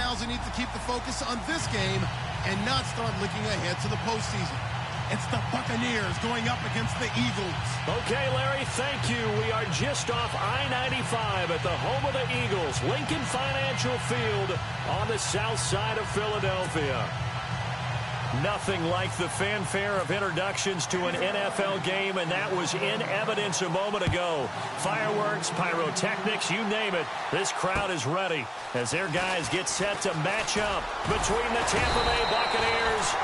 Gals need to keep the focus on this game and not start looking ahead to the postseason. It's the Buccaneers going up against the Eagles. Okay, Larry, thank you. We are just off I-95 at the home of the Eagles, Lincoln Financial Field on the south side of Philadelphia. Nothing like the fanfare of introductions to an NFL game, and that was in evidence a moment ago. Fireworks, pyrotechnics, you name it. This crowd is ready as their guys get set to match up between the Tampa Bay Buccaneers.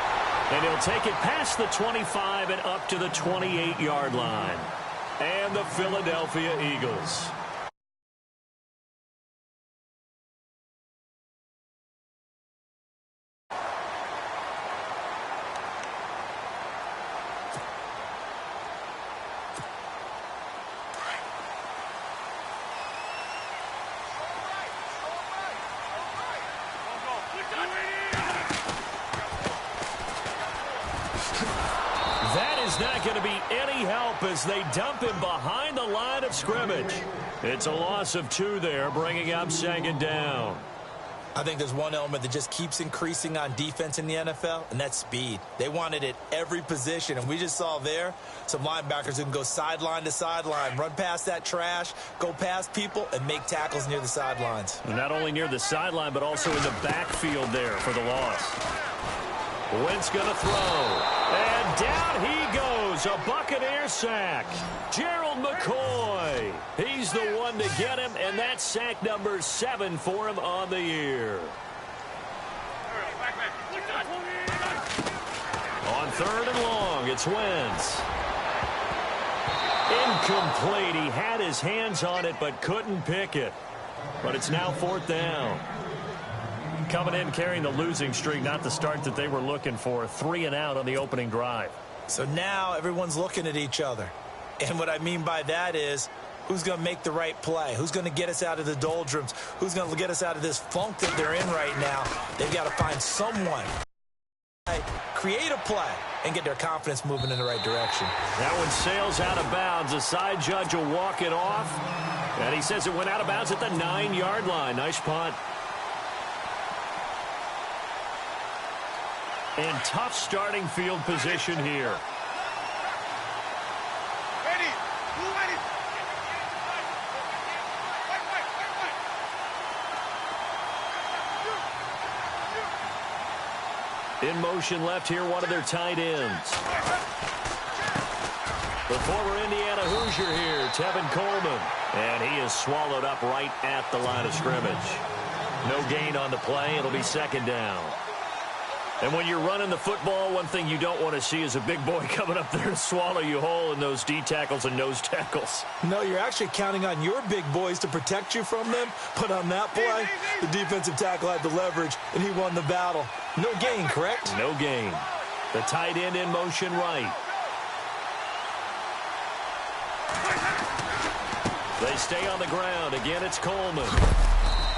And he'll take it past the 25 and up to the 28-yard line. And the Philadelphia Eagles. Not going to be any help as they dump him behind the line of scrimmage. It's a loss of 2 there, bringing up 2nd down. I think there's one element that just keeps increasing on defense in the NFL, and that's speed. They want it at every position, and we just saw there some linebackers who can go sideline to sideline, run past that trash, go past people, and make tackles near the sidelines. And not only near the sideline, but also in the backfield there for the loss. Wentz going to throw. And down he goes. A Buccaneer sack. Gerald McCoy. He's the one to get him, and that's sack number 7 for him on the year. On 3rd and long, it's Wentz. Incomplete. He had his hands on it but couldn't pick it. But it's now 4th down. Coming in carrying the losing streak, not the start that they were looking for. 3 and out on the opening drive. So now everyone's looking at each other. And what I mean by that is, who's going to make the right play? Who's going to get us out of the doldrums? Who's going to get us out of this funk that they're in right now? They've got to find someone, create a play, and get their confidence moving in the right direction. That one sails out of bounds. The side judge will walk it off. And he says it went out of bounds at the 9-yard line. Nice punt. And tough starting field position here. In motion left here, one of their tight ends. The former Indiana Hoosier here, Tevin Coleman. And he is swallowed up right at the line of scrimmage. No gain on the play. It'll be 2nd down. And when you're running the football, one thing you don't want to see is a big boy coming up there and swallow you whole in those D tackles and nose tackles. No, you're actually counting on your big boys to protect you from them. But on that play, the defensive tackle had the leverage, and he won the battle. No gain, correct? No gain. The tight end in motion right. They stay on the ground. Again, it's Coleman.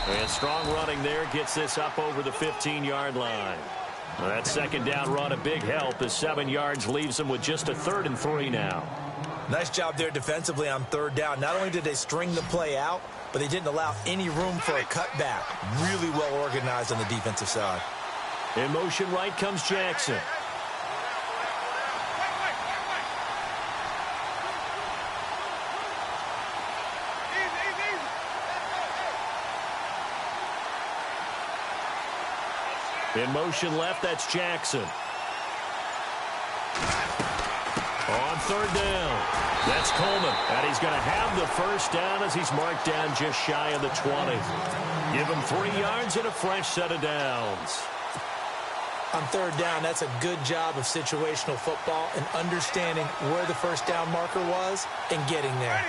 And strong running there gets this up over the 15-yard line. Well, that 2nd down run, a big help as 7 yards leaves them with just a 3rd and 3 now. Nice job there defensively on 3rd down. Not only did they string the play out, but they didn't allow any room for a cutback. Really well organized on the defensive side. In motion right comes Jackson. In motion left, that's Jackson. On 3rd down, that's Coleman. And he's going to have the 1st down as he's marked down just shy of the 20. Give him 3 yards and a fresh set of downs. On 3rd down, that's a good job of situational football and understanding where the 1st down marker was and getting there.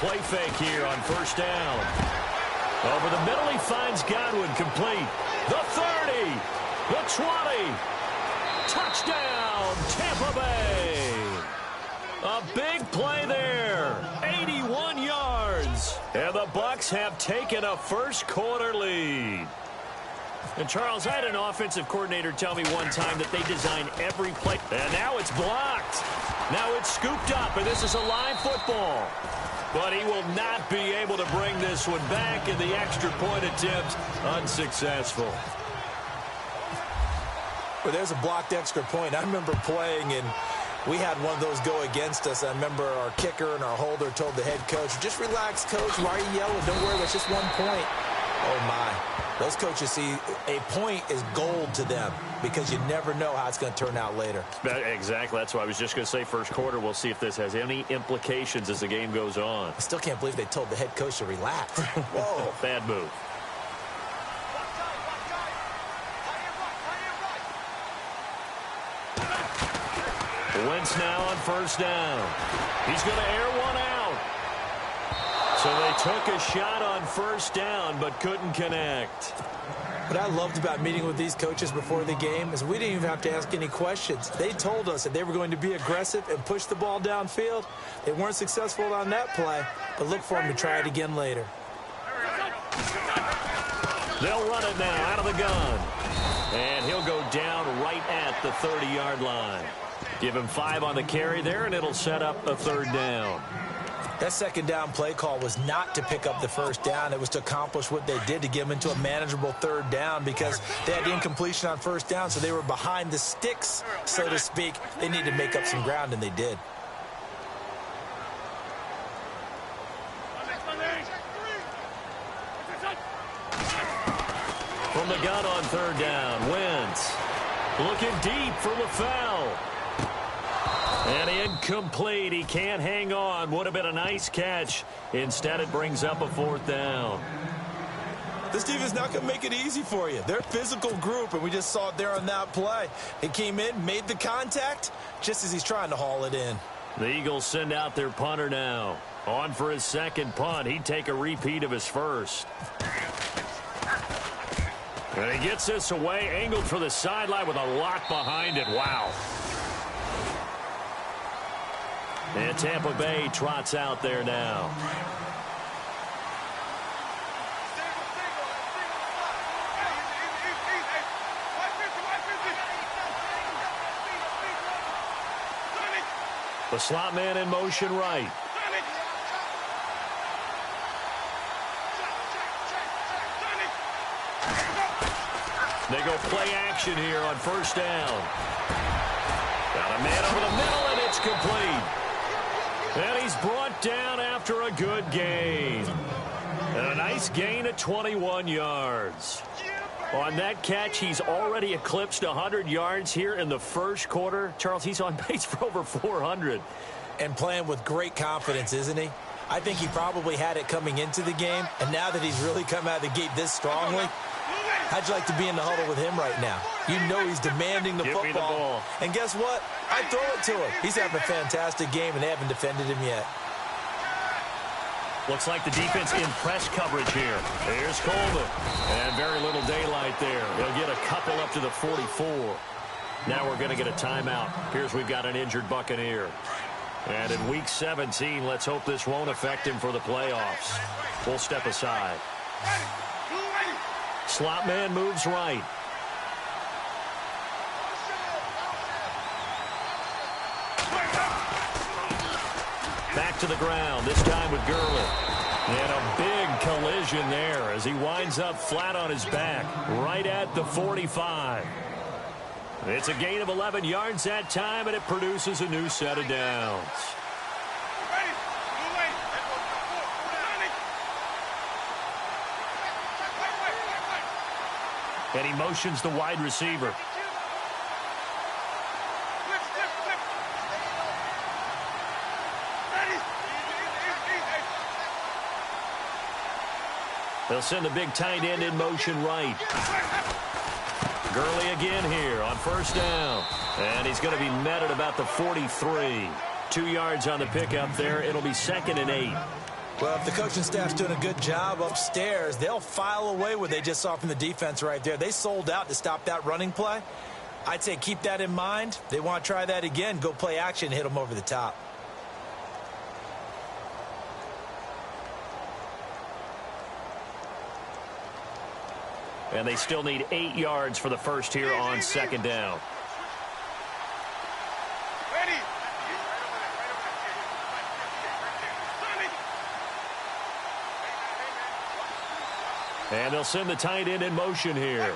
Play fake here on 1st down. Over the middle, he finds Godwin complete. The 30, the 20. Touchdown, Tampa Bay. A big play there. 81 yards. And the Bucs have taken a 1st quarter lead. And, Charles, I had an offensive coordinator tell me one time that they design every play. And now it's blocked. Now it's scooped up, and this is a live football. But he will not be able to bring this one back, and the extra point attempt unsuccessful. Well, there's a blocked extra point. I remember playing, and we had one of those go against us. I remember our kicker and our holder told the head coach, just relax, coach. Why are you yelling? Don't worry, it's just 1 point. Oh, my. Those coaches see a point is gold to them because you never know how it's going to turn out later. Exactly. That's why I was just going to say first quarter. We'll see if this has any implications as the game goes on. I still can't believe they told the head coach to relax. Whoa. Bad move. Wentz now on first down. He's going to air one out. So they took a shot on first down but couldn't connect. What I loved about meeting with these coaches before the game is we didn't even have to ask any questions. They told us that they were going to be aggressive and push the ball downfield. They weren't successful on that play, but look for them to try it again later. They'll run it now out of the gun. And he'll go down right at the 30-yard line. Give him 5 on the carry there, and it'll set up a third down. That second down play call was not to pick up the first down. It was to accomplish what they did to get them into a manageable third down because they had incompletion on first down, so they were behind the sticks, so to speak. They needed to make up some ground, and they did. From the gun on third down, Wentz looking deep for LaFell. And incomplete. He can't hang on. Would have been a nice catch. Instead, it brings up a fourth down. This team is not going to make it easy for you. They're a physical group, and we just saw it there on that play. He came in, made the contact, just as he's trying to haul it in. The Eagles send out their punter now. On for his second punt. He'd take a repeat of his first. And he gets this away, angled for the sideline with a lot behind it. Wow. And Tampa Bay trots out there now. The slot man in motion right. They go play action here on first down. Got a man over the middle, and it's complete. And he's brought down after a good gain. And a nice gain of 21 yards. On that catch, he's already eclipsed 100 yards here in the first quarter. Charles, he's on pace for over 400. And playing with great confidence, isn't he? I think he probably had it coming into the game. And now that he's really come out of the gate this strongly, how'd you like to be in the huddle with him right now? You know he's demanding the football. Me the ball. And guess what? I throw it to him. He's having a fantastic game, and they haven't defended him yet. Looks like the defense in press coverage here. Here's Coleman. And very little daylight there. He'll get a couple up to the 44. Now we're going to get a timeout. Here's we've got an injured Buccaneer. And in Week 17, let's hope this won't affect him for the playoffs. We'll step aside. Slot man moves right. Back to the ground, this time with Gurley. And a big collision there as he winds up flat on his back, right at the 45. It's a gain of 11 yards that time, and it produces a new set of downs. And he motions the wide receiver. They'll send the big tight end in motion right. Gurley again here on first down. And he's going to be met at about the 43. 2 yards on the pickup there. It'll be 2nd and 8. Well, if the coaching staff's doing a good job upstairs, they'll file away what they just saw from the defense right there. They sold out to stop that running play. I'd say keep that in mind. They want to try that again. Go play action, hit them over the top. And they still need 8 yards for the first here on second down. And they'll send the tight end in motion here.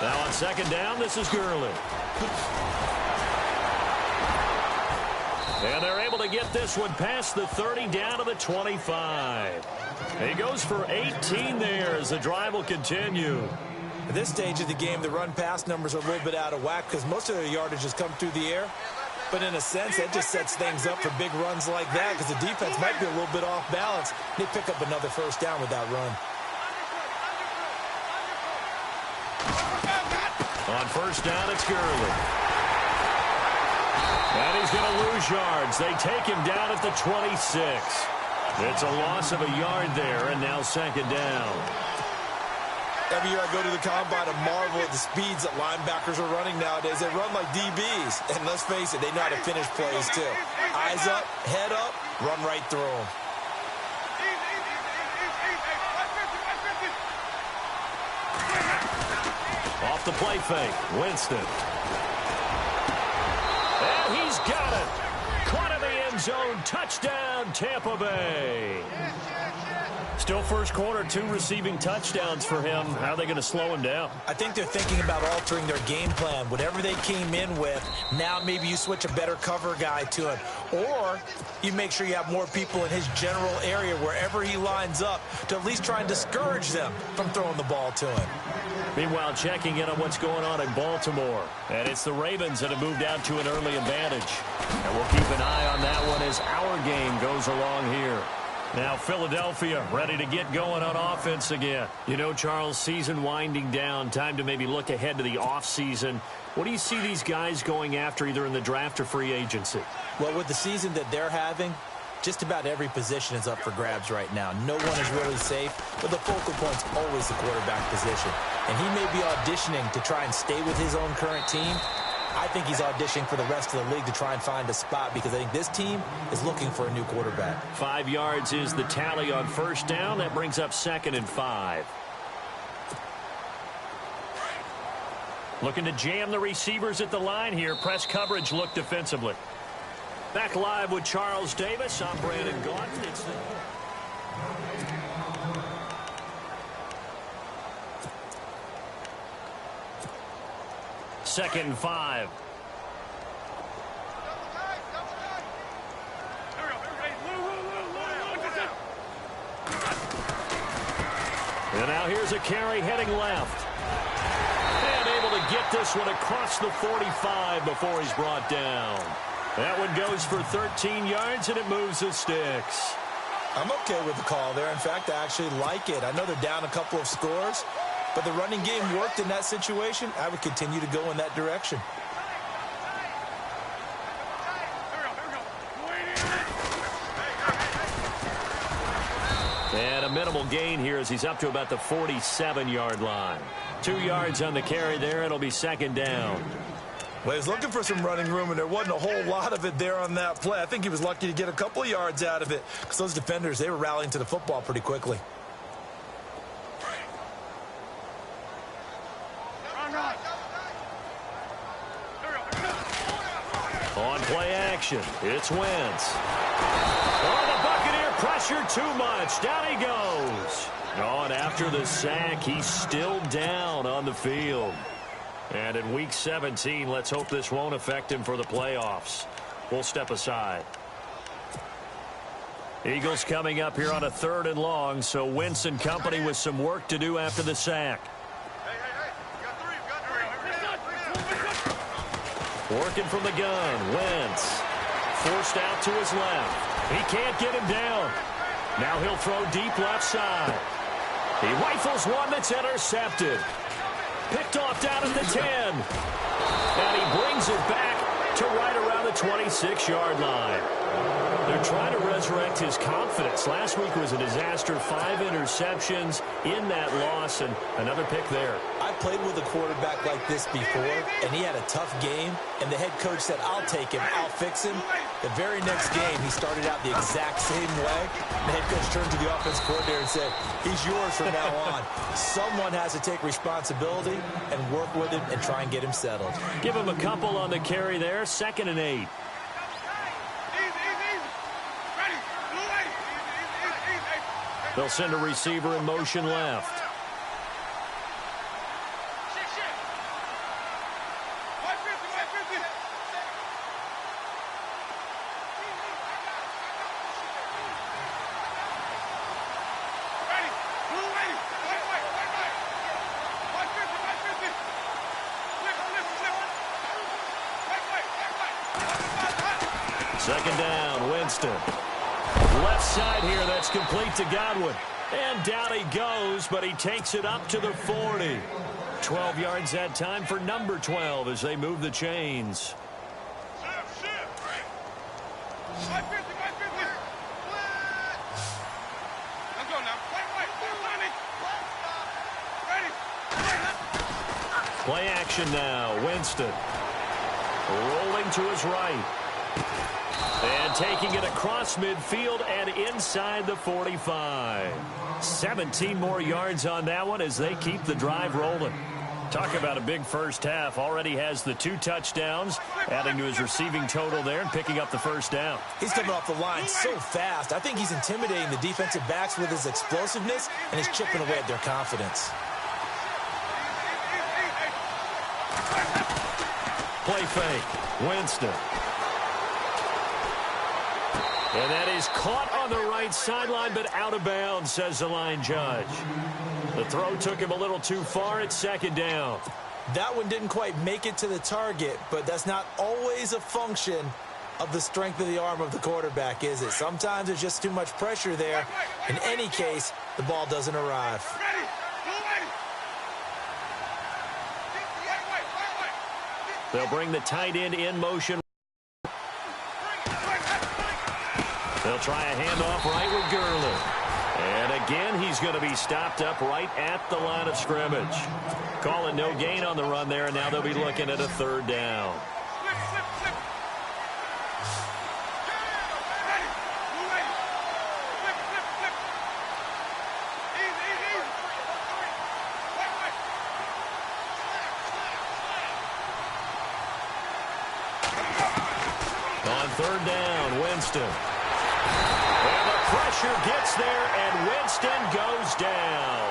Now on second down, this is Gurley. And they're able to get this one past the 30 down to the 25. He goes for 18 there as the drive will continue. At this stage of the game, the run-pass numbers are a little bit out of whack because most of their yardage has come through the air. But in a sense, that just sets things up for big runs like that because the defense might be a little bit off balance. They pick up another first down with that run. On first down, it's Gurley. And he's going to lose yards. They take him down at the 26. It's a loss of a yard there, and now second down. Every year I go to the combine and marvel at the speeds that linebackers are running nowadays. They run like DBs. And let's face it, they know how to finish plays too. Eyes up, head up, run right through them. Off the play fake, Winston. And he's got it. Caught in the end zone. Touchdown, Tampa Bay. Still first quarter, 2 receiving touchdowns for him. How are they going to slow him down? I think they're thinking about altering their game plan. Whatever they came in with, now maybe you switch a better cover guy to him. Or you make sure you have more people in his general area wherever he lines up to at least try and discourage them from throwing the ball to him. Meanwhile, checking in on what's going on in Baltimore. And it's the Ravens that have moved out to an early advantage. And we'll keep an eye on that one as our game goes along here. Now Philadelphia ready to get going on offense again. You know, Charles, season winding down. Time to maybe look ahead to the offseason. What do you see these guys going after either in the draft or free agency? Well, with the season that they're having, just about every position is up for grabs right now. No one is really safe, but the focal point's always the quarterback position. And he may be auditioning to try and stay with his own current team. I think he's auditioning for the rest of the league to try and find a spot because I think this team is looking for a new quarterback. 5 yards is the tally on first down. That brings up 2nd and 5. Looking to jam the receivers at the line here. Press coverage look defensively. Back live with Charles Davis. I'm Brandon Gaudin. It's the... Second and 5. And now here's a carry heading left. And able to get this one across the 45 before he's brought down. That one goes for 13 yards, and it moves the sticks. I'm okay with the call there. In fact, I actually like it. I know they're down a couple of scores, but the running game worked in that situation. I would continue to go in that direction. And a minimal gain here as he's up to about the 47-yard line. 2 yards on the carry there. It'll be second down. Well, he was looking for some running room, and there wasn't a whole lot of it there on that play. I think he was lucky to get a couple of yards out of it because those defenders, they were rallying to the football pretty quickly. On play action, it's Wentz. Oh, the Buccaneer pressure too much. Down he goes. Oh, and after the sack, he's still down on the field. And in Week 17, let's hope this won't affect him for the playoffs. We'll step aside. Eagles coming up here on a 3rd and long, so Wentz and company with some work to do after the sack. Working from the gun, Wentz. Forced out to his left. He can't get him down. Now he'll throw deep left side. He rifles one that's intercepted. Picked off down at the 10. And he brings it back to right around the 26-yard line. They're trying to resurrect his confidence. Last week was a disaster. 5 interceptions in that loss, and another pick there. I played with a quarterback like this before, and he had a tough game, and the head coach said, I'll take him, I'll fix him. The very next game, he started out the exact same way. The head coach turned to the offensive coordinator and said, he's yours from now on. Someone has to take responsibility and work with him and try and get him settled. Give him a couple on the carry there. 2nd and 8. They'll send a receiver in motion left. Second down, Winston. Left side here, that's complete to Godwin. And down he goes, but he takes it up to the 40. 12 yards that time for number 12 as they move the chains. Play action now, Winston. Rolling to his right. And taking it across midfield and inside the 45. 17 more yards on that one as they keep the drive rolling. Talk about a big first half. Already has the 2 touchdowns, adding to his receiving total there and picking up the first down. He's coming off the line so fast. I think he's intimidating the defensive backs with his explosiveness, and he's chipping away at their confidence. Play fake. Winston. And that is caught on the right sideline, but out of bounds, says the line judge. The throw took him a little too far. It's 2nd down. That one didn't quite make it to the target, but that's not always a function of the strength of the arm of the quarterback, is it? Sometimes there's just too much pressure there. In any case, the ball doesn't arrive. They'll bring the tight end in motion. They'll try a handoff right with Gurley. And again, he's going to be stopped up right at the line of scrimmage. Calling no gain on the run there, and now they'll be looking at a 3rd down. On 3rd down, Winston. And the pressure gets there, and Winston goes down.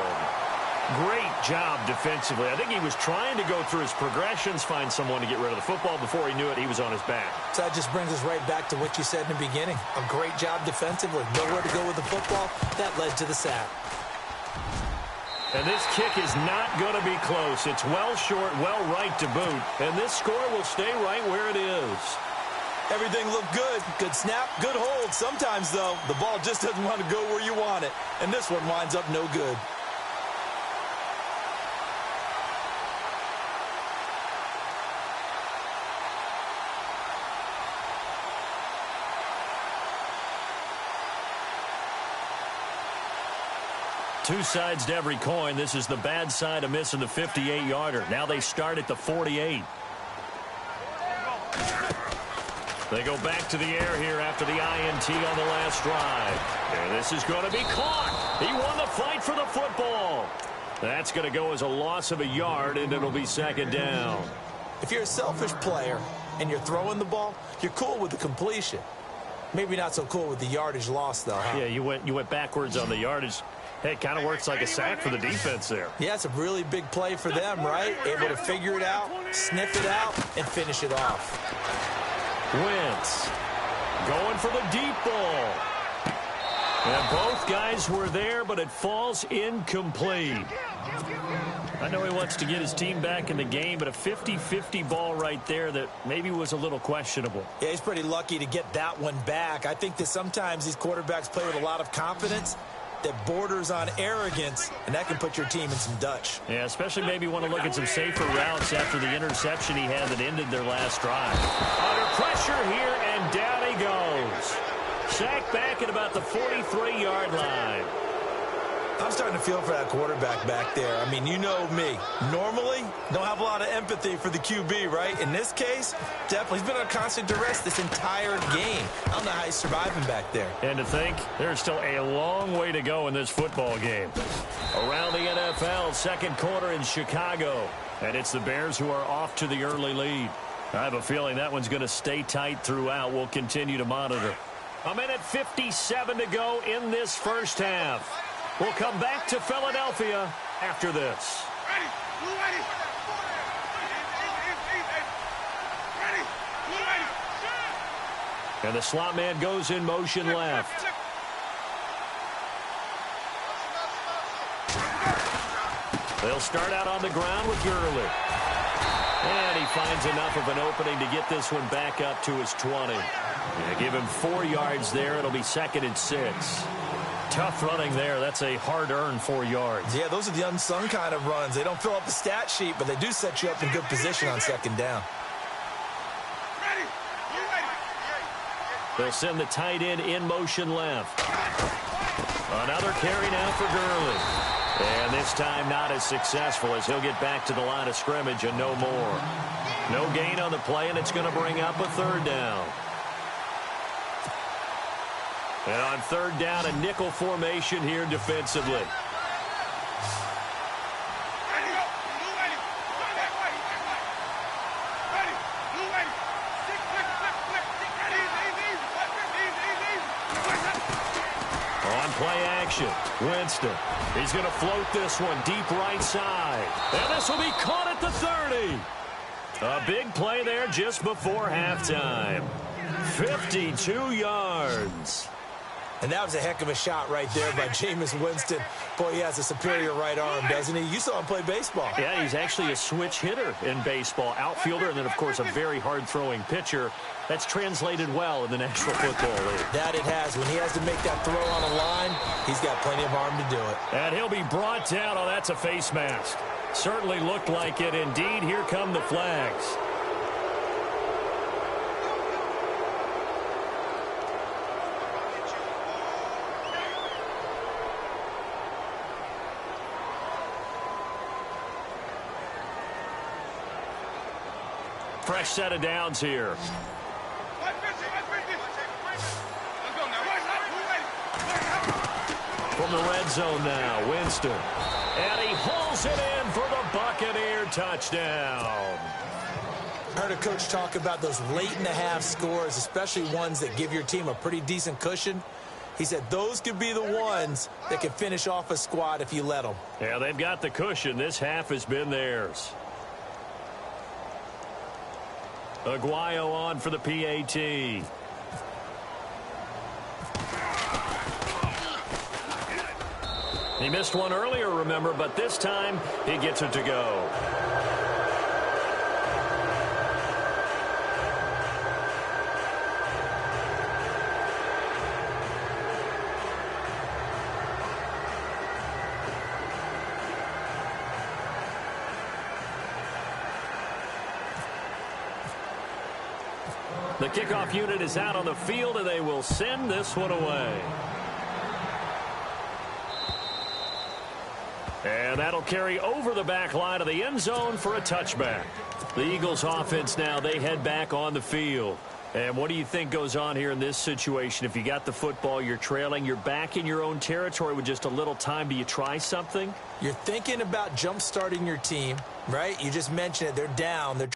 Great job defensively. I think he was trying to go through his progressions, find someone to get rid of the football. Before he knew it, he was on his back. So that just brings us right back to what you said in the beginning. A great job defensively. Nowhere to go with the football. That led to the sack. And this kick is not going to be close. It's well short, well right to boot. And this score will stay right where it is. Everything looked good. Good snap, good hold. Sometimes, though, the ball just doesn't want to go where you want it. And this one winds up no good. Two sides to every coin. This is the bad side of missing the 58-yarder. Now they start at the 48. They go back to the air here after the INT on the last drive. And this is going to be caught. He won the fight for the football. That's going to go as a loss of a yard, and it'll be 2nd down. If you're a selfish player and you're throwing the ball, you're cool with the completion. Maybe not so cool with the yardage loss, though, huh? Yeah, you went backwards on the yardage. Hey, it kind of works like a sack for the defense there. Yeah, it's a really big play for them, right? Able to figure it out, sniff it out, and finish it off. Wentz going for the deep ball. And both guys were there, but it falls incomplete. I know he wants to get his team back in the game, but a 50-50 ball right there that maybe was a little questionable. Yeah, he's pretty lucky to get that one back. I think that sometimes these quarterbacks play with a lot of confidence that borders on arrogance, and that can put your team in some Dutch. Yeah, especially maybe want to look at some safer routes after the interception he had that ended their last drive. Under pressure here, and down he goes. Sacked back at about the 43-yard line. I'm starting to feel for that quarterback back there. I mean, you know me. Normally, don't have a lot of empathy for the QB, right? In this case, definitely. He's been on constant duress this entire game. I don't know how he's surviving back there. And to think, there's still a long way to go in this football game. Around the NFL, second quarter in Chicago. And it's the Bears who are off to the early lead. I have a feeling that one's going to stay tight throughout. We'll continue to monitor. A minute 57 to go in this first half. We'll come back to Philadelphia after this. And the slot man goes in motion left. They'll start out on the ground with Gurley. And he finds enough of an opening to get this one back up to his 20. Yeah, give him 4 yards there. It'll be 2nd and 6. Tough running there. That's a hard-earned 4 yards. Yeah, those are the unsung kind of runs. They don't fill up the stat sheet, but they do set you up in good position on 2nd down. They'll send the tight end in motion left. Another carry now for Gurley. And this time not as successful as he'll get back to the line of scrimmage and no more. No gain on the play, and it's going to bring up a 3rd down. And on 3rd down, a nickel formation here defensively. On play action, Winston. He's going to float this one deep right side. And this will be caught at the 30. A big play there just before halftime. 52 yards. And that was a heck of a shot right there by Jameis Winston. Boy, he has a superior right arm, doesn't he? You saw him play baseball. Yeah, he's actually a switch hitter in baseball. Outfielder, and then, of course, a very hard-throwing pitcher. That's translated well in the National Football League. That it has. When he has to make that throw on a line, he's got plenty of arm to do it. And he'll be brought down. Oh, that's a face mask. Certainly looked like it. Indeed, here come the flags. Fresh set of downs here. From the red zone now, Winston. And he hauls it in for the Buccaneer touchdown. I heard a coach talk about those late-in-the-half scores, especially ones that give your team a pretty decent cushion. He said those could be the ones that can finish off a squad if you let them. Yeah, they've got the cushion. This half has been theirs. Aguayo on for the PAT. He missed one earlier, remember, but this time he gets it to go. The kickoff unit is out on the field, and they will send this one away. And that'll carry over the back line of the end zone for a touchback. The Eagles offense now, they head back on the field. And what do you think goes on here in this situation? If you got the football, you're trailing, you're back in your own territory with just a little time. Do you try something? You're thinking about jump-starting your team, right? You just mentioned it. They're down. They're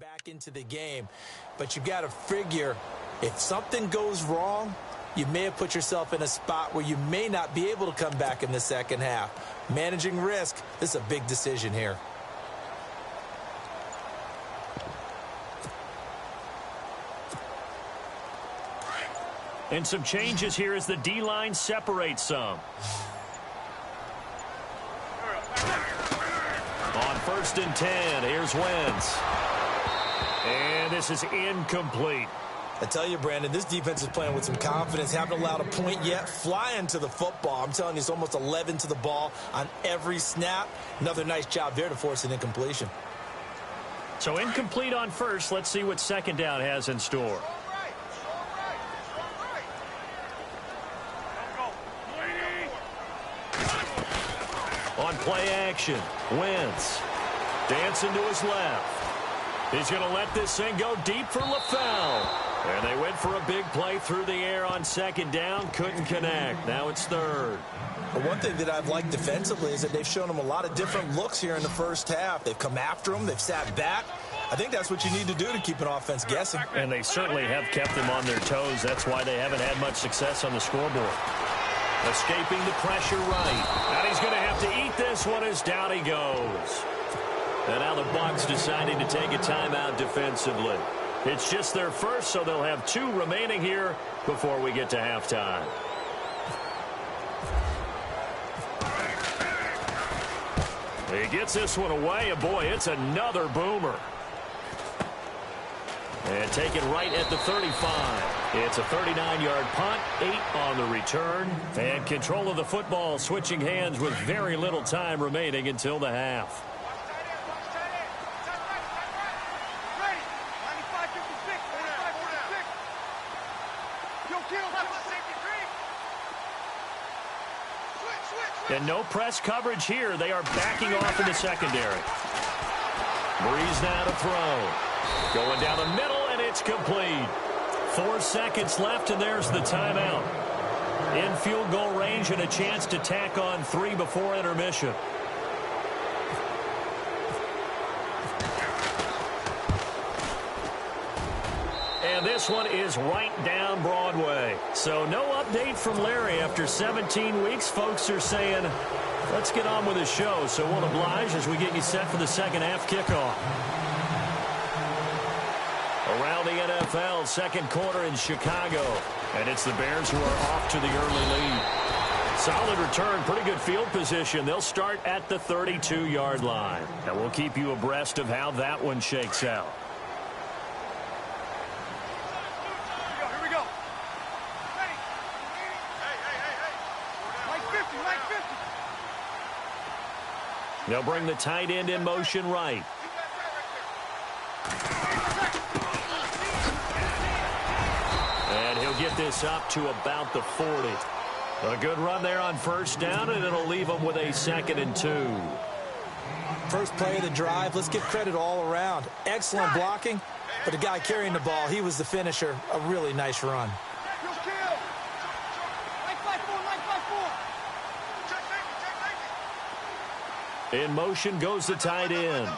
back into the game. But you got to figure, if something goes wrong, you may have put yourself in a spot where you may not be able to come back in the second half. Managing risk, this is a big decision here. And some changes here as the D-line separates some. On 1st and 10, here's Wentz. And this is incomplete. I tell you, Brandon, this defense is playing with some confidence. Haven't allowed a point yet. Flying to the football. I'm telling you, it's almost 11 to the ball on every snap. Another nice job there to force an incompletion. So incomplete on 1st. Let's see what 2nd down has in store. On play action, Wentz dancing to his left. He's going to let this thing go deep for LaFell. And they went for a big play through the air on 2nd down. Couldn't connect. Now it's 3rd. Well, one thing that I've liked defensively is that they've shown him a lot of different looks here in the first half. They've come after him. They've sat back. I think that's what you need to do to keep an offense guessing. And they certainly have kept them on their toes. That's why they haven't had much success on the scoreboard. Escaping the pressure right. And he's going to have to eat this one as down he goes. And now the Bucs deciding to take a timeout defensively. It's just their first, so they'll have 2 remaining here before we get to halftime. He gets this one away, and boy, it's another boomer. And taken right at the 35. It's a 39-yard punt, 8 on the return. And control of the football switching hands with very little time remaining until the half. And no press coverage here. They are backing off in the secondary. Breeze now to throw. Going down the middle, and it's complete. 4 seconds left, and there's the timeout. In field goal range and a chance to tack on 3 before intermission. And this one is right down Broadway. So no update from Larry after 17 weeks. Folks are saying, let's get on with the show. So we'll oblige as we get you set for the second half kickoff. Around the NFL, 2nd quarter in Chicago. And it's the Bears who are off to the early lead. Solid return, pretty good field position. They'll start at the 32-yard line. And we'll keep you abreast of how that one shakes out. They'll bring the tight end in motion right. And he'll get this up to about the 40. A good run there on 1st down, and it'll leave them with a 2nd and 2. First play of the drive, let's give credit all around. Excellent blocking, but the guy carrying the ball, he was the finisher. A really nice run. In motion goes the tight end.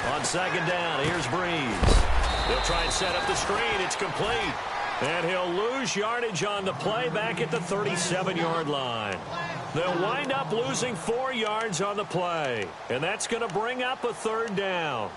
On 2nd down, here's Breeze. He'll try and set up the screen. It's complete. And he'll lose yardage on the play back at the 37-yard line. They'll wind up losing 4 yards on the play. And that's going to bring up a 3rd down.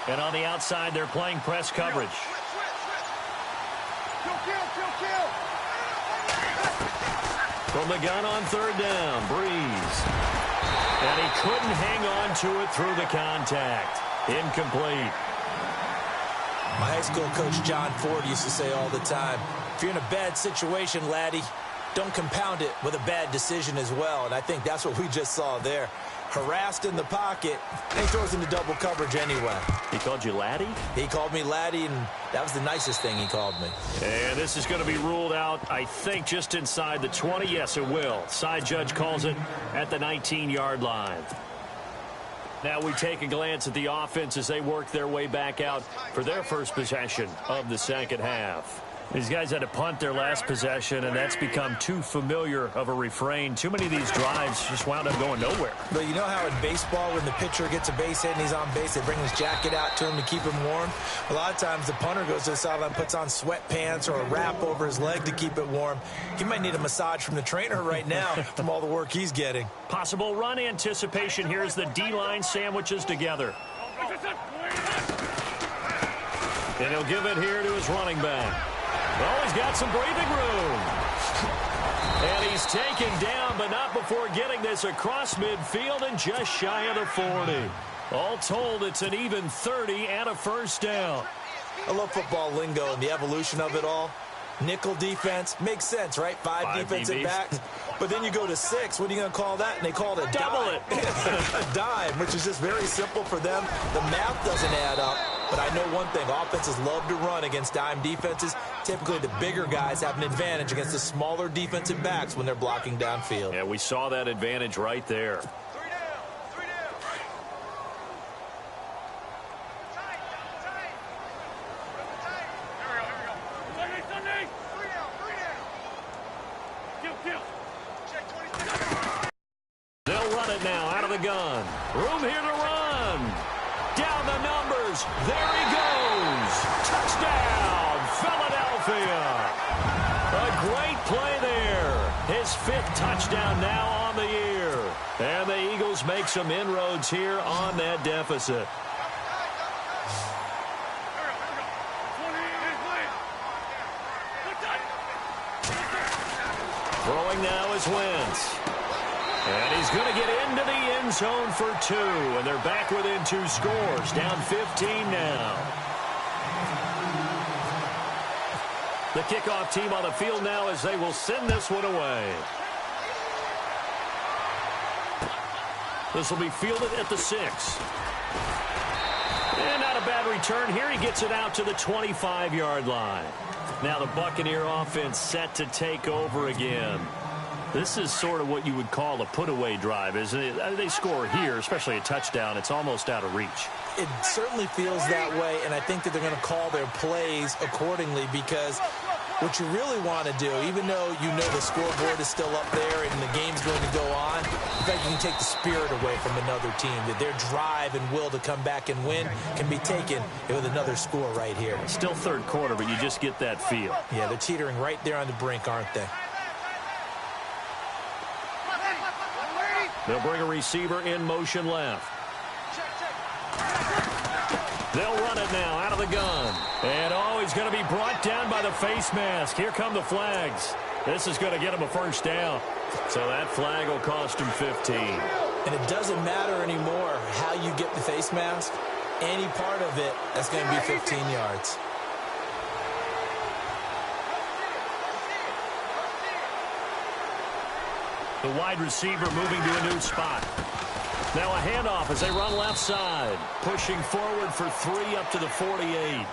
And on the outside, they're playing press coverage. From the gun on 3rd down, Breeze. And he couldn't hang on to it through the contact. Incomplete. My high school coach, John Ford, used to say all the time, if you're in a bad situation, laddie, don't compound it with a bad decision as well. And I think that's what we just saw there. harassed in the pocket, and he throws into double coverage anyway. He called you laddie? He called me laddie, and that was the nicest thing he called me. And this is going to be ruled out, I think, just inside the 20. Yes, it will. Side judge calls it at the 19-yard line. Now we take a glance at the offense as they work their way back out for their first possession of the second half. These guys had to punt their last possession, and that's become too familiar of a refrain. Too many of these drives just wound up going nowhere. But you know how in baseball, when the pitcher gets a base hit and he's on base, they bring his jacket out to him to keep him warm? A lot of times the punter goes to the sideline, puts on sweatpants or a wrap over his leg to keep it warm. He might need a massage from the trainer right now from all the work he's getting. Possible run anticipation here as the D-line sandwiches together. And he'll give it here to his running back. Oh, he's got some breathing room. And he's taken down, but not before getting this across midfield and just shy of the 40. All told, it's an even 30 and a first down. I love football lingo and the evolution of it all. Nickel defense makes sense, right? Five defensive backs. But then you go to 6. What are you going to call that? And they call it a double dime. A dime, which is just very simple for them. The math doesn't add up. But I know one thing. Offenses love to run against dime defenses. Typically, the bigger guys have an advantage against the smaller defensive backs when they're blocking downfield. Yeah, we saw that advantage right there. They'll run it now out of the gun. Room here to run. Down the numbers. There he goes. Touchdown, Philadelphia. A great play there. His 5th touchdown now on the year. And the Eagles make some inroads here on that deficit. Throwing now is Wentz. And he's going to get into the end zone for 2. And they're back within 2 scores. Down 15 now. The kickoff team on the field now as they will send this one away. This will be fielded at the 6. And not a bad return here. He gets it out to the 25-yard line. Now the Buccaneer offense set to take over again. This is sort of what you would call a put-away drive, isn't it? They score here, especially a touchdown. It's almost out of reach. It certainly feels that way, and I think that they're going to call their plays accordingly because what you really want to do, even though you know the scoreboard is still up there and the game's going to go on, in fact, you can take the spirit away from another team, that their drive and will to come back and win can be taken with another score right here. Still third quarter, but you just get that feel. Yeah, they're teetering right there on the brink, aren't they? They'll bring a receiver in motion left. They'll run it now out of the gun. And, oh, he's going to be brought down by the face mask. Here come the flags. This is going to get him a first down. So that flag will cost him 15. And it doesn't matter anymore how you get the face mask. Any part of it, that's going to be 15 yards. The wide receiver moving to a new spot. Now a handoff as they run left side. Pushing forward for 3 up to the 48.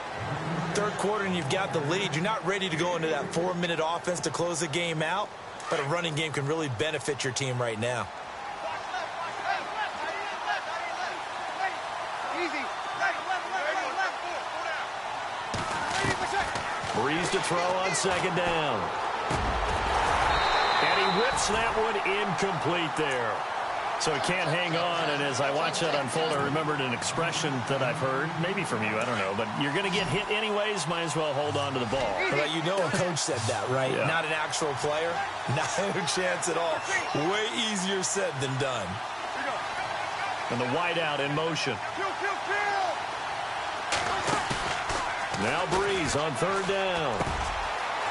Third quarter and you've got the lead. You're not ready to go into that 4-minute offense to close the game out. But a running game can really benefit your team right now. Breeze to throw on second down. And he whips that one incomplete there. So he can't hang on, and as I watch that unfold, I remembered an expression that I've heard, maybe from you, I don't know, but you're going to get hit anyways, might as well hold on to the ball. But you know a coach said that, right? Yeah. Not an actual player. Not a chance at all. Way easier said than done. And the wideout in motion. Now Breeze on third down.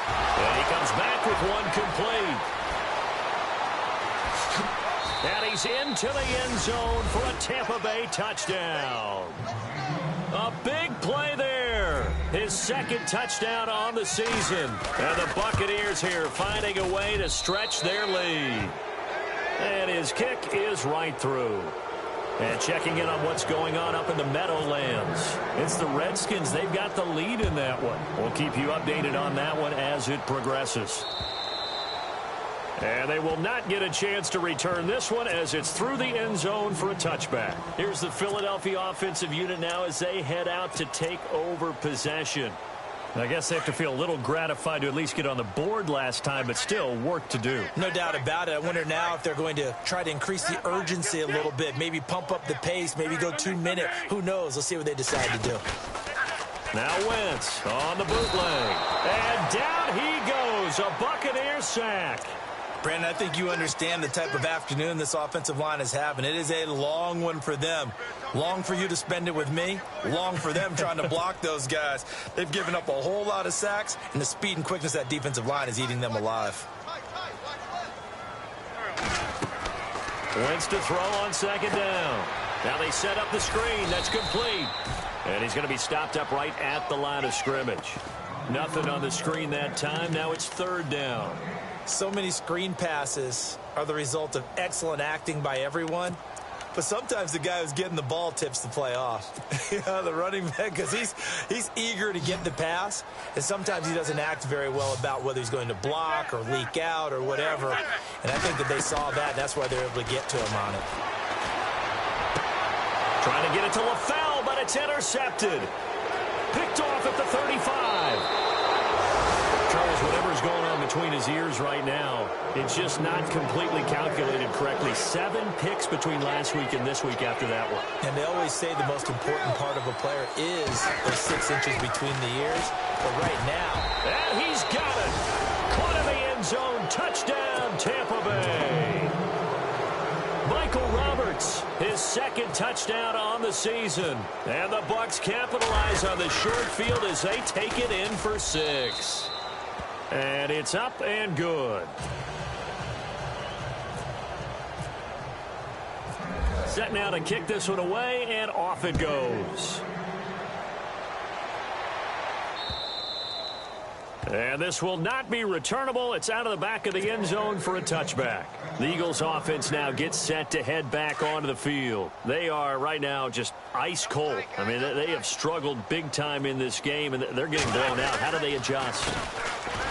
And he comes back with one complete. And he's into the end zone for a Tampa Bay touchdown. A big play there. His second touchdown on the season. And the Buccaneers here finding a way to stretch their lead. And his kick is right through. And checking in on what's going on up in the Meadowlands. It's the Redskins. They've got the lead in that one. We'll keep you updated on that one as it progresses. And they will not get a chance to return this one as it's through the end zone for a touchback. Here's the Philadelphia offensive unit now as they head out to take over possession. I guess they have to feel a little gratified to at least get on the board last time, but still work to do. No doubt about it. I wonder now if they're going to try to increase the urgency a little bit, maybe pump up the pace, maybe go 2 minute. Who knows? Let's see what they decide to do. Now Wentz on the bootleg. And down he goes. A Buccaneer sack. Brandon, I think you understand the type of afternoon this offensive line is having. It is a long one for them. Long for you to spend it with me. Long for them trying to block those guys. They've given up a whole lot of sacks, and the speed and quickness of that defensive line is eating them alive. Wentz to throw on second down. Now they set up the screen. That's complete. And he's going to be stopped up right at the line of scrimmage. Nothing on the screen that time. Now it's third down. So many screen passes are the result of excellent acting by everyone. But sometimes the guy who's getting the ball tips the play off. The running back, because he's eager to get the pass. And sometimes he doesn't act very well about whether he's going to block or leak out or whatever. And I think that they saw that. That's why they're able to get to him on it. Trying to get it to LaFell, but it's intercepted. Picked off at the 35. Charles, whatever's going on between his ears right now, it's just not completely calculated correctly. 7 picks between last week and this week after that one. And they always say the most important part of a player is those 6 inches between the ears. But right now... And he's got it. Caught in the end zone. Touchdown, Tampa Bay. Michael Roberts, his second touchdown on the season. And the Bucs capitalize on the short field as they take it in for 6. And it's up and good. Set now to kick this one away, and off it goes. And this will not be returnable. It's out of the back of the end zone for a touchback. The Eagles offense now gets set to head back onto the field. They are right now just ice cold. I mean, they have struggled big time in this game, and they're getting blown out. How do they adjust?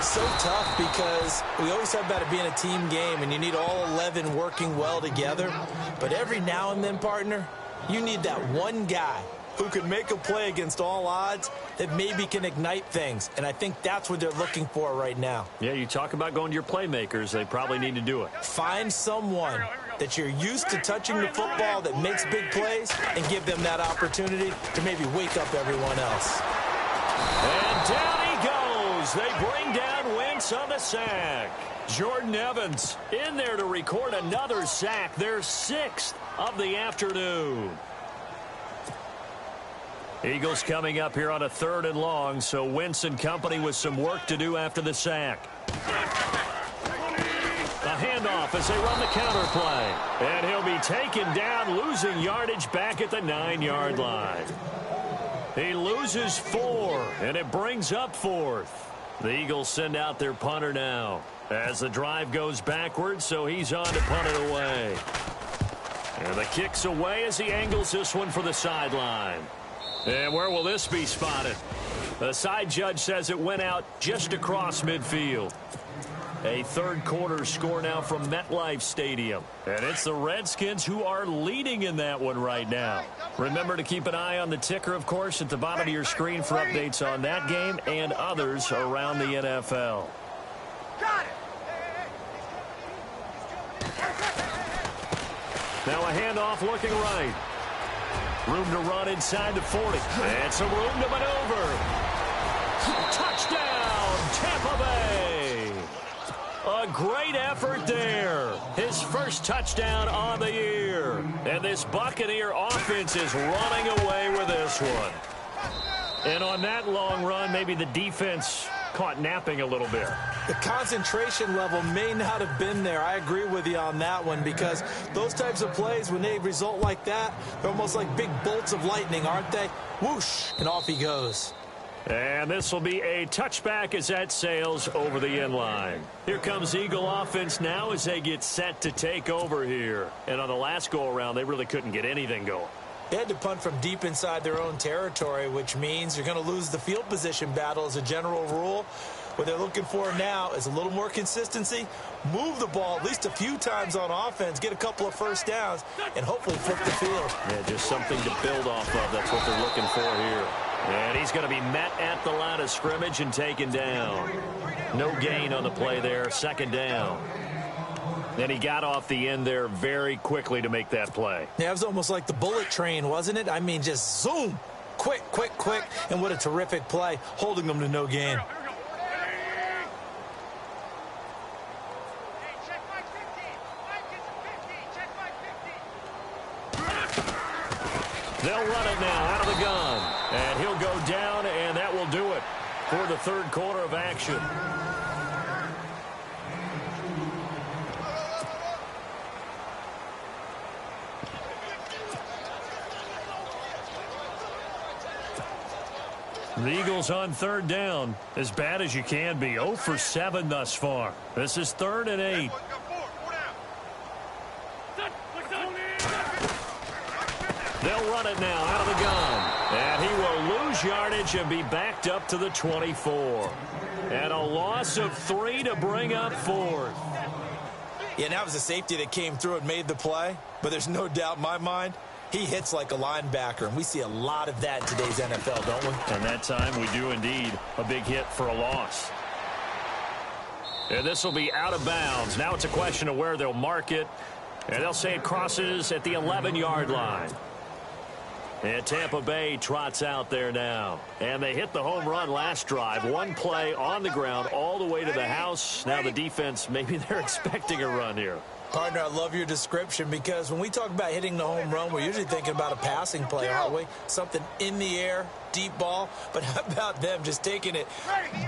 So tough because we always talk about it being a team game, and you need all 11 working well together. But every now and then, partner, you need that one guy who can make a play against all odds that maybe can ignite things. And I think that's what they're looking for right now. Yeah, you talk about going to your playmakers. They probably need to do it. Find someone that you're used to touching the football that makes big plays and give them that opportunity to maybe wake up everyone else. And down he goes. They bring down Wentz on the sack. Jordan Evans in there to record another sack. Their 6th of the afternoon. Eagles coming up here on a 3rd and long, so Wentz and company with some work to do after the sack. A handoff as they run the counter play. And he'll be taken down, losing yardage back at the 9-yard line. He loses 4, and it brings up 4th. The Eagles send out their punter now as the drive goes backwards, so he's on to punt it away. And the kick's away as he angles this one for the sideline. And where will this be spotted? The side judge says it went out just across midfield. A third-quarter score now from MetLife Stadium. And it's the Redskins who are leading in that one right now. Remember to keep an eye on the ticker, of course, at the bottom of your screen for updates on that game and others around the NFL. Got it. Now a handoff looking right. Room to run inside the 40. And some room to maneuver. Touchdown, Tampa Bay. A great effort there. His first touchdown on the year. And this Buccaneer offense is running away with this one. And on that long run, maybe the defense caught napping a little bit. The concentration level may not have been there. I agree with you on that one because those types of plays, when they result like that, they're almost like big bolts of lightning, aren't they? Whoosh, and off he goes. And this will be a touchback as that sails over the end line. Here comes Eagle offense now as they get set to take over here. And on the last go-around, they really couldn't get anything going. They had to punt from deep inside their own territory, which means you're going to lose the field position battle as a general rule. What they're looking for now is a little more consistency, move the ball at least a few times on offense, get a couple of first downs, and hopefully flip the field. Yeah, just something to build off of. That's what they're looking for here. And he's going to be met at the line of scrimmage and taken down. No gain on the play there, second down. And he got off the end there very quickly to make that play. Yeah, it was almost like the bullet train, wasn't it? I mean, just zoom, quick, quick, quick, and what a terrific play, holding them to no gain. They'll run it now out of the gun. And he'll go down, and that will do it for the third quarter of action. The Eagles on third down, as bad as you can be. 0 for 7 thus far. This is 3rd and 8. They'll run it now out of the gun. And he will lose yardage and be backed up to the 24. And a loss of 3 to bring up 4th. Yeah, and that was a safety that came through and made the play. But there's no doubt in my mind, he hits like a linebacker, and we see a lot of that in today's NFL, don't we? And that time we do indeed. A big hit for a loss. And this will be out of bounds. Now it's a question of where they'll mark it. And they'll say it crosses at the 11-yard line. And Tampa Bay trots out there now. And they hit the home run last drive. One play on the ground all the way to the house. Now the defense, maybe they're expecting a run here. Partner, I love your description because when we talk about hitting the home run, we're usually thinking about a passing play, aren't we? Something in the air, deep ball. But how about them just taking it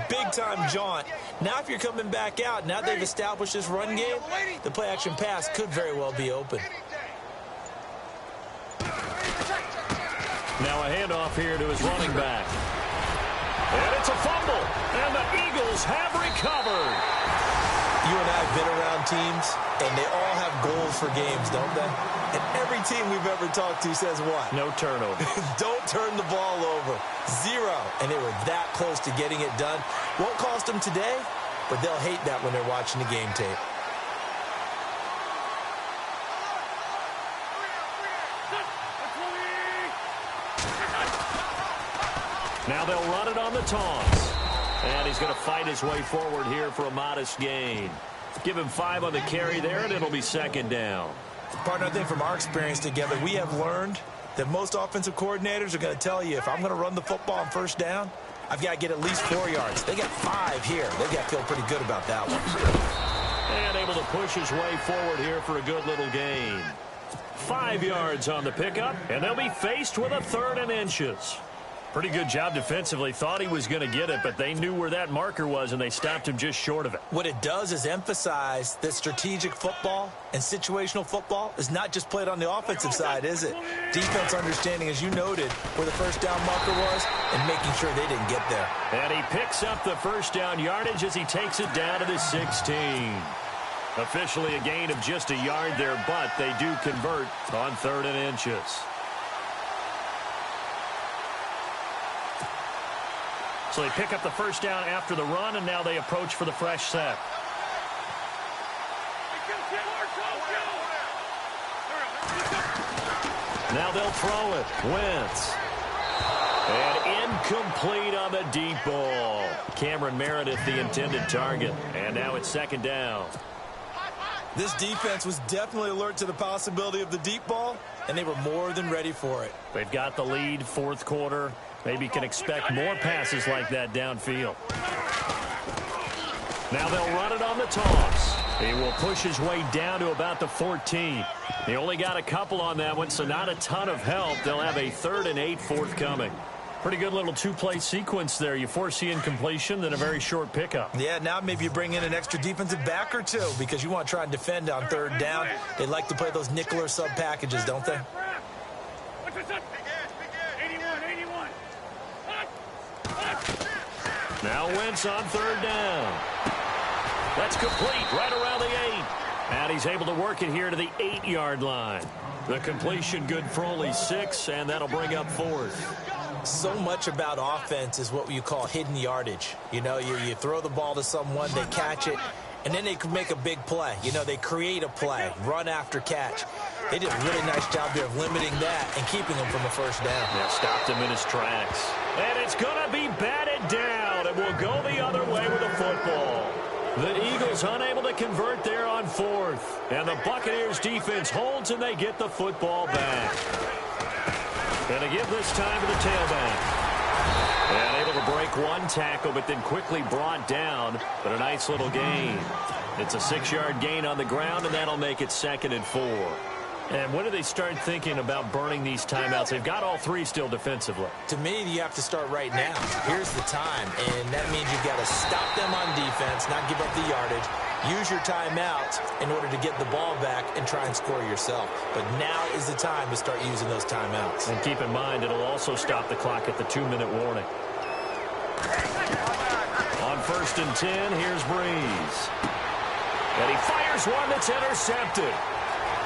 big-time jaunt? Now if you're coming back out, now they've established this run game, the play-action pass could very well be open. Now a handoff here to his running back. And it's a fumble. And the Eagles have recovered. You and I have been around teams, and they all have goals for games, don't they? And every team we've ever talked to says what? No turnover. Don't turn the ball over. 0. And they were that close to getting it done. Won't cost them today, but they'll hate that when they're watching the game tape. Now they'll run it on the toss. And he's going to fight his way forward here for a modest gain. Give him 5 on the carry there, and it'll be second down. Partner, I think from our experience together, we have learned that most offensive coordinators are going to tell you, if I'm going to run the football on first down, I've got to get at least 4 yards. They got 5 here. They've got to feel pretty good about that one. And able to push his way forward here for a good little gain. 5 yards on the pickup, and they'll be faced with a 3rd and inches. Pretty good job defensively. Thought he was going to get it, but they knew where that marker was, and they stopped him just short of it. What it does is emphasize that strategic football and situational football is not just played on the offensive side, is it? Defense understanding, as you noted, where the first down marker was and making sure they didn't get there. And he picks up the first down yardage as he takes it down to the 16. Officially a gain of just a yard there, but they do convert on 3rd and inches. So they pick up the first down after the run, and now they approach for the fresh set. Now they'll throw it. Wentz. And incomplete on the deep ball. Cameron Meredith, the intended target. And now it's second down. This defense was definitely alert to the possibility of the deep ball, and they were more than ready for it. They've got the lead, 4th quarter. Maybe can expect more passes like that downfield. Now they'll run it on the toss. He will push his way down to about the 14. He only got a couple on that one, so not a ton of help. They'll have a 3rd and 8 forthcoming. Pretty good little 2-play sequence there. You foresee incompletion, then a very short pickup. Yeah, now maybe you bring in an extra defensive back or 2 because you want to try and defend on 3rd down. They like to play those nickel or sub packages, don't they? Now Wentz on third down. That's complete right around the 8. And he's able to work it here to the 8-yard line. The completion good for only 6, and that'll bring up 4th. So much about offense is what you call hidden yardage. You know, you throw the ball to someone, they catch it, and then they can make a big play. You know, they create a play, run after catch. They did a really nice job here of limiting that and keeping him from a first down. Yeah, stopped him in his tracks. And it's going to be batted down, and we'll go the other way with the football. The Eagles unable to convert there on 4th. And the Buccaneers defense holds, and they get the football back. And to give this time to the tailback. And able to break one tackle, but then quickly brought down. But a nice little gain. It's a 6-yard gain on the ground, and that'll make it 2nd and 4. And when do they start thinking about burning these timeouts? They've got all 3 still defensively. To me, you have to start right now. Here's the time, and that means you've got to stop them on defense, not give up the yardage, use your timeouts in order to get the ball back and try and score yourself. But now is the time to start using those timeouts. And keep in mind, it'll also stop the clock at the 2-minute warning. On 1st and 10, here's Breeze. And he fires one that's intercepted.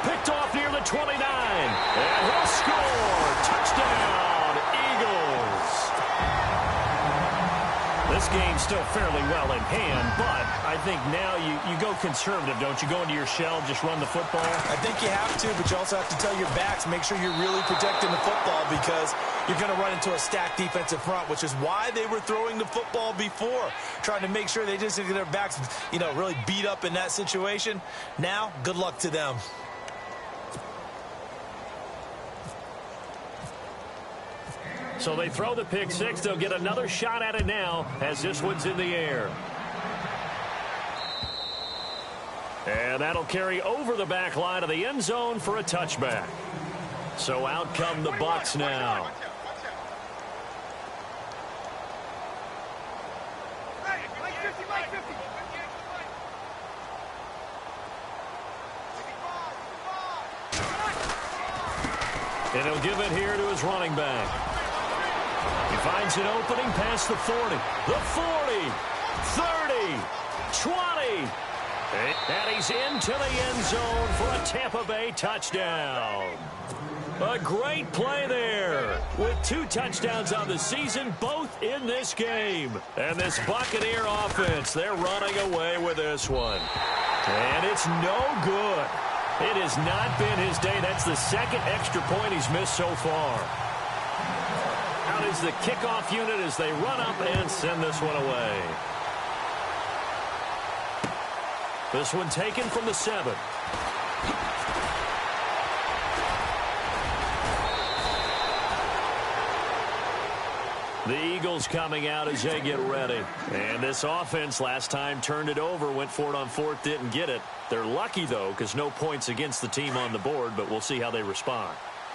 Picked off near the 29. And he'll score. Touchdown, Eagles. This game's still fairly well in hand, but I think now you go conservative, don't you? Go into your shell, just run the football? I think you have to, but you also have to tell your backs, make sure you're really protecting the football because you're going to run into a stacked defensive front, which is why they were throwing the football before, trying to make sure they just get their backs, you know, really beat up in that situation. Now, good luck to them. So they throw the pick 6. They'll get another shot at it now as this one's in the air. And that'll carry over the back line of the end zone for a touchback. So out come the Bucs now. And he'll give it here to his running back. He finds an opening past the 40, the 40, 30, 20. And he's into the end zone for a Tampa Bay touchdown. A great play there with 2 touchdowns on the season, both in this game. And this Buccaneer offense, they're running away with this one. And it's no good. It has not been his day. That's the 2nd extra point he's missed so far. Out is the kickoff unit as they run up and send this one away. This one taken from the 7. The Eagles coming out as they get ready. And this offense last time turned it over, went for it on 4th, didn't get it. They're lucky, though, because no points against the team on the board, but we'll see how they respond.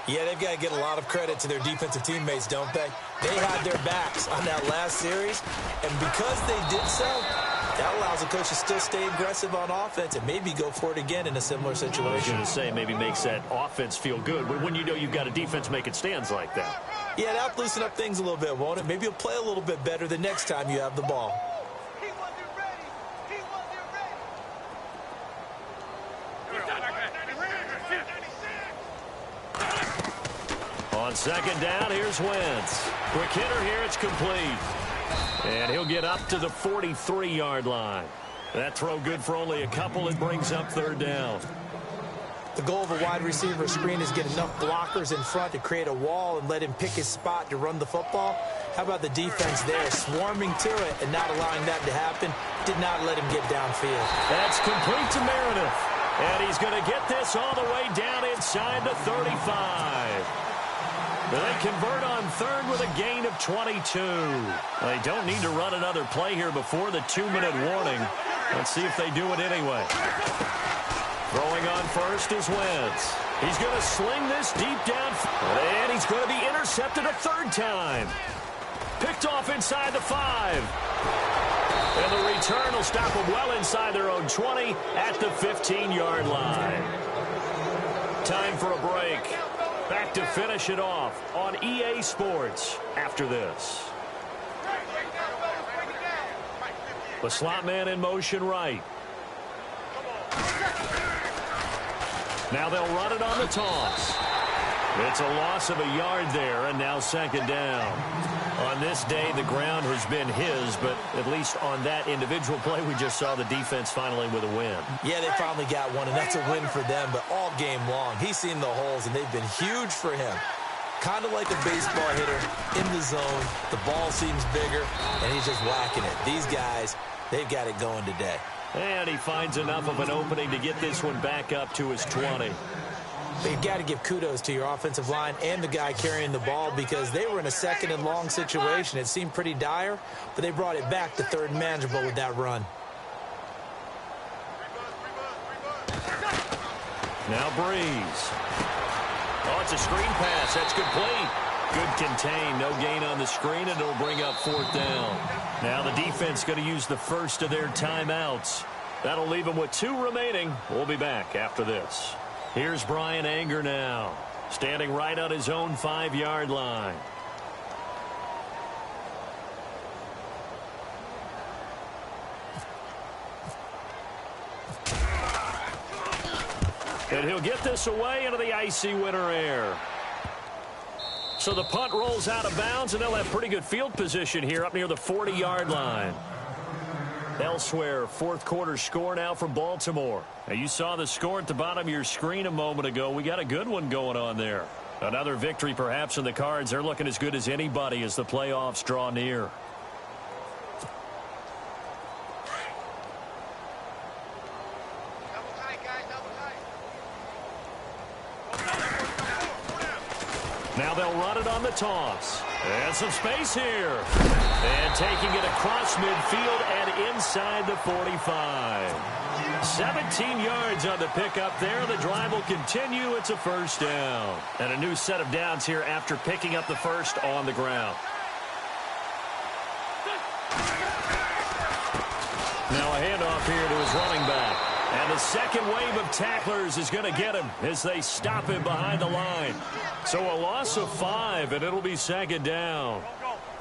Yeah, they've got to get a lot of credit to their defensive teammates, don't they? They had their backs on that last series, and because they did so, that allows the coach to still stay aggressive on offense and maybe go for it again in a similar situation. I was going to say maybe makes that offense feel good, but when you know you've got a defense making stands like that. Yeah, that'll loosen up things a little bit, won't it? Maybe you'll play a little bit better the next time you have the ball. On 2nd down, here's Wentz. Quick hitter here, it's complete. And he'll get up to the 43-yard line. That throw good for only a couple. It brings up 3rd down. The goal of a wide receiver screen is get enough blockers in front to create a wall and let him pick his spot to run the football. How about the defense there, swarming to it and not allowing that to happen? Did not let him get downfield. That's complete to Meredith. And he's going to get this all the way down inside the 35. They convert on 3rd with a gain of 22. They don't need to run another play here before the 2-minute warning. Let's see if they do it anyway. Throwing on 1st is Wentz. He's going to sling this deep down. And he's going to be intercepted a 3rd time. Picked off inside the 5. And the return will stop them well inside their own 20 at the 15-yard line. Time for a break. Back to finish it off on EA Sports after this. The slot man in motion right. Now they'll run it on the toss. It's a loss of a yard there, and now second down. On this day, the ground has been his, but at least on that individual play, we just saw the defense finally with a win. Yeah, they finally got one, and that's a win for them, but all game long, he's seen the holes, and they've been huge for him. Kind of like a baseball hitter in the zone. The ball seems bigger, and he's just whacking it. These guys, they've got it going today. And he finds enough of an opening to get this one back up to his 20. But you've got to give kudos to your offensive line and the guy carrying the ball because they were in a second and long situation. It seemed pretty dire, but they brought it back to third and manageable with that run. Now Breeze. Oh, it's a screen pass. That's complete. Good contain. No gain on the screen, and it'll bring up fourth down. Now the defense going to use the first of their timeouts. That'll leave them with 2 remaining. We'll be back after this. Here's Brian Anger now, standing right on his own 5-yard line. And he'll get this away into the icy winter air. So the punt rolls out of bounds, and they'll have pretty good field position here up near the 40-yard line. Elsewhere, fourth quarter score now from Baltimore. Now, you saw the score at the bottom of your screen a moment ago. We got a good one going on there. Another victory perhaps in the cards. They're looking as good as anybody as the playoffs draw near. Now they'll run it on the toss. And some space here. And taking it across midfield and inside the 45. 17 yards on the pickup there. The drive will continue. It's a first down. And a new set of downs here after picking up the first on the ground. Now a handoff here to his running back. And the second wave of tacklers is going to get him as they stop him behind the line. So a loss of 5, and it'll be second down.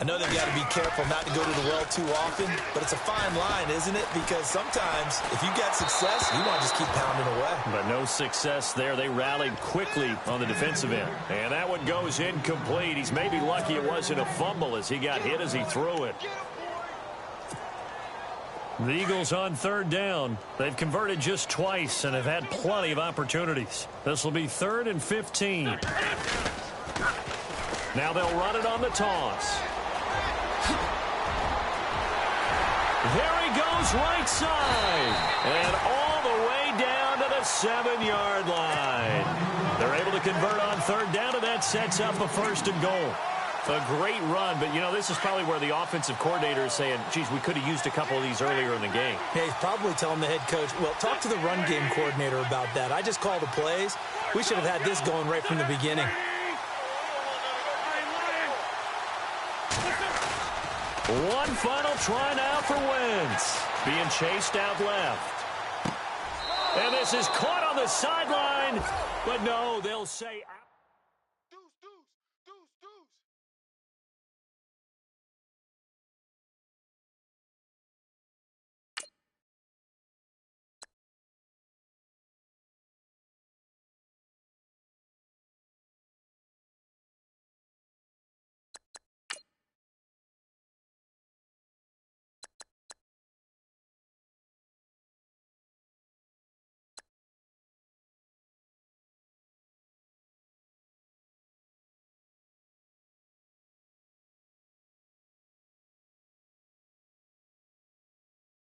I know they've got to be careful not to go to the well too often, but it's a fine line, isn't it? Because sometimes if you got success, you want to just keep pounding away. But no success there. They rallied quickly on the defensive end. And that one goes incomplete. He's maybe lucky it wasn't a fumble as he got hit as he threw it. The Eagles on third down. They've converted just twice and have had plenty of opportunities. This will be 3rd and 15. Now they'll run it on the toss. There he goes right side. And all the way down to the 7-yard line. They're able to convert on third down, and that sets up a 1st and goal. A great run, but, you know, this is probably where the offensive coordinator is saying, geez, we could have used a couple of these earlier in the game. Yeah, he's probably telling the head coach, well, talk to the run game coordinator about that. I just call the plays. We should have had this going right from the beginning. One final try now for Wentz. Being chased out left. And this is caught on the sideline, but no, they'll say...